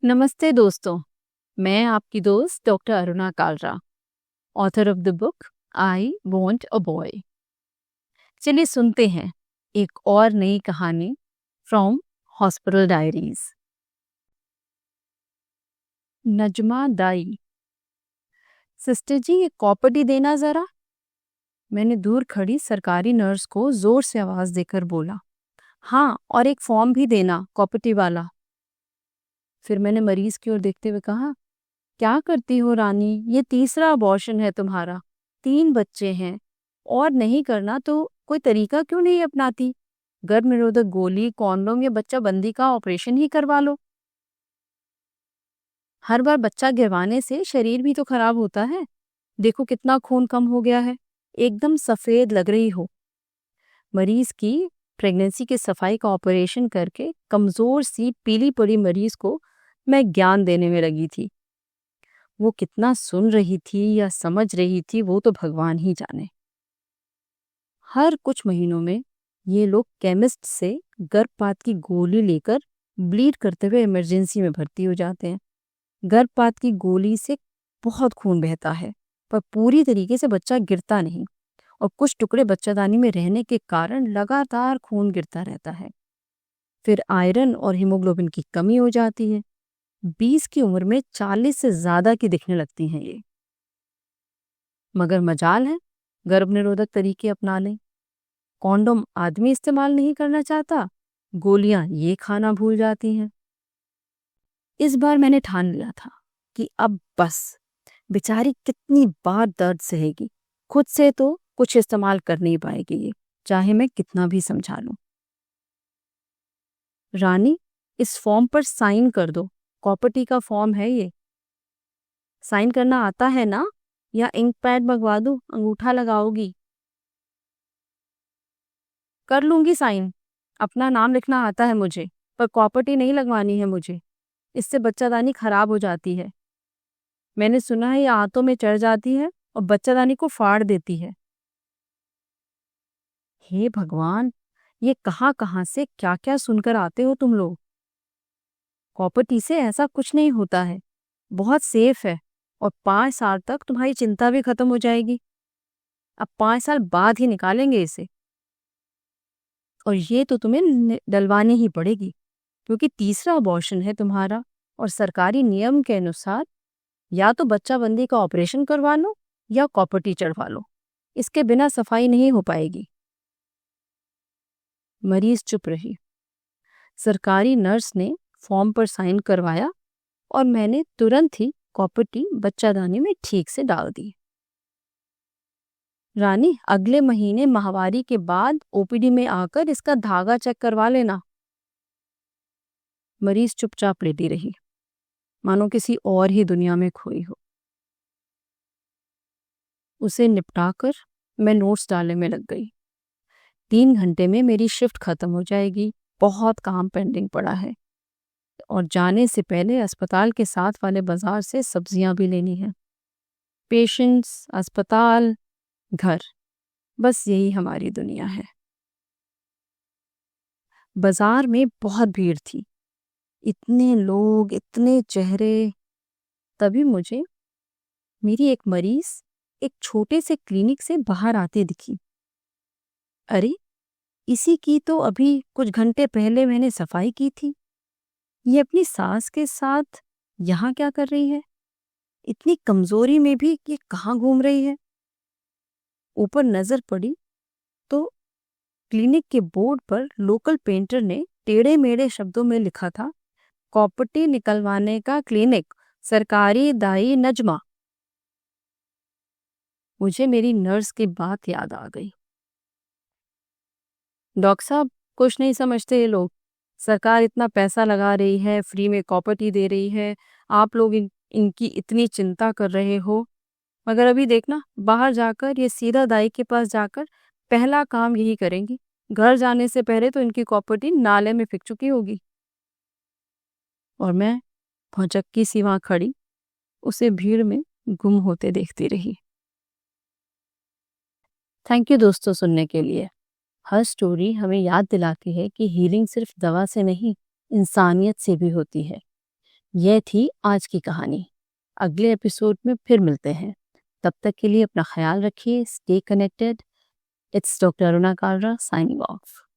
नमस्ते दोस्तों, मैं आपकी दोस्त doctor Aruna Kalra, author of the book I want a boy. चलिए सुनते हैं एक और नई कहानी फ्रॉम हॉस्पिटल डायरीज। नजमा दाई। सिस्टर जी, एक कॉपर्टी देना जरा। मैंने दूर खड़ी सरकारी नर्स को जोर से आवाज देकर बोला। हाँ, और एक फॉर्म भी देना, कॉपर्टी वाला। फिर मैंने मरीज की ओर देखते हुए कहा, क्या करती हो रानी, ये तीसरा अबॉर्शन है तुम्हारा, 3 बच्चे हैं, और नहीं करना तो कोई तरीका क्यों नहीं अपनाती? गर्भ निरोधक गोली, कॉन्डोम या बच्चा बंदी का ऑपरेशन ही करवा लो। हर बार बच्चा गिरवाने से शरीर भी तो खराब होता है। देखो कितना खून कम हो गया है, एकदम सफेद लग रही हो। मरीज की प्रेगनेंसी के सफाई का ऑपरेशन करके कमजोर सी पीली पड़ी मरीज को मैं ज्ञान देने में लगी थी। वो कितना सुन रही थी या समझ रही थी वो तो भगवान ही जाने। हर कुछ महीनों में ये लोग केमिस्ट से गर्भपात की गोली लेकर ब्लीड करते हुए इमरजेंसी में भर्ती हो जाते हैं। गर्भपात की गोली से बहुत खून बहता है, पर पूरी तरीके से बच्चा गिरता नहीं, और कुछ टुकड़े बच्चादानी में रहने के कारण लगातार खून गिरता रहता है। फिर आयरन और हीमोग्लोबिन की कमी हो जाती है। 20 की उम्र में 40 से ज्यादा की दिखने लगती हैं ये। मगर मजाल है, गर्भ निरोधक तरीके अपना लें। कॉन्डोम आदमी इस्तेमाल नहीं करना चाहता, गोलियां ये खाना भूल जाती हैं। इस बार मैंने ठान लिया था कि अब बस, बेचारी कितनी बार दर्द सहेगी, खुद से तो कुछ इस्तेमाल कर नहीं पाएगी ये, चाहे मैं कितना भी समझा लूं। रानी, इस फॉर्म पर साइन कर दो, कॉपर्टी का फॉर्म है ये। साइन करना आता है ना, या इंक पैड मंगवा दूं, अंगूठा लगाओगी? कर लूंगी साइन, अपना नाम लिखना आता है मुझे, पर कॉपर्टी नहीं लगवानी है मुझे। इससे बच्चादानी खराब हो जाती है। मैंने सुना है ये आंतों में चढ़ जाती है और बच्चादानी को फाड़ देती है। हे भगवान, ये कहाँ कहाँ से क्या क्या सुनकर आते हो तुम लोग। कॉपर्टी से ऐसा कुछ नहीं होता है, बहुत सेफ है, और 5 साल तक तुम्हारी चिंता भी खत्म हो जाएगी। अब 5 साल बाद ही निकालेंगे इसे, और ये तो तुम्हें डलवानी ही पड़ेगी, क्योंकि तीसरा अबॉर्शन है तुम्हारा, और सरकारी नियम के अनुसार या तो बच्चा बंदी का ऑपरेशन करवा लो या कॉपर्टी चढ़वा लो। इसके बिना सफाई नहीं हो पाएगी। मरीज चुप रही। सरकारी नर्स ने फॉर्म पर साइन करवाया, और मैंने तुरंत ही कॉपर्टी बच्चादानी में ठीक से डाल दी। रानी, अगले महीने माहवारी के बाद ओपीडी में आकर इसका धागा चेक करवा लेना। मरीज चुपचाप लेटी रही, मानो किसी और ही दुनिया में खोई हो। उसे निपटाकर मैं नोट्स डालने में लग गई। 3 घंटे में मेरी शिफ्ट खत्म हो जाएगी, बहुत काम पेंडिंग पड़ा है, और जाने से पहले अस्पताल के साथ वाले बाजार से सब्जियां भी लेनी है। पेशेंट्स, अस्पताल, घर, बस यही हमारी दुनिया है। बाजार में बहुत भीड़ थी, इतने लोग, इतने चेहरे। तभी मुझे मेरी एक मरीज एक छोटे से क्लिनिक से बाहर आती दिखी। अरे, इसी की तो अभी कुछ घंटे पहले मैंने सफाई की थी। ये अपनी सास के साथ यहाँ क्या कर रही है? इतनी कमजोरी में भी ये कहाँ घूम रही है? ऊपर नजर पड़ी तो क्लिनिक के बोर्ड पर लोकल पेंटर ने टेढ़े मेढ़े शब्दों में लिखा था, कॉपर्टी निकलवाने का क्लिनिक, सरकारी दाई नजमा। मुझे मेरी नर्स की बात याद आ गई। डॉक्टर साहब, कुछ नहीं समझते ये लोग। सरकार इतना पैसा लगा रही है, फ्री में कॉपर्टी दे रही है, आप लोग इनकी इतनी चिंता कर रहे हो, मगर अभी देखना, बाहर जाकर ये सीधा दाई के पास जाकर पहला काम यही करेंगी। घर जाने से पहले तो इनकी कॉपर्टी नाले में फेंक चुकी होगी। और मैं भौचक्की सी वहां खड़ी उसे भीड़ में गुम होते देखती रही। थैंक यू दोस्तों सुनने के लिए। हर स्टोरी हमें याद दिलाती है कि हीलिंग सिर्फ दवा से नहीं, इंसानियत से भी होती है। यह थी आज की कहानी। अगले एपिसोड में फिर मिलते हैं। तब तक के लिए अपना ख्याल रखिए। Stay connected. It's doctor Aruna Kalra signing off.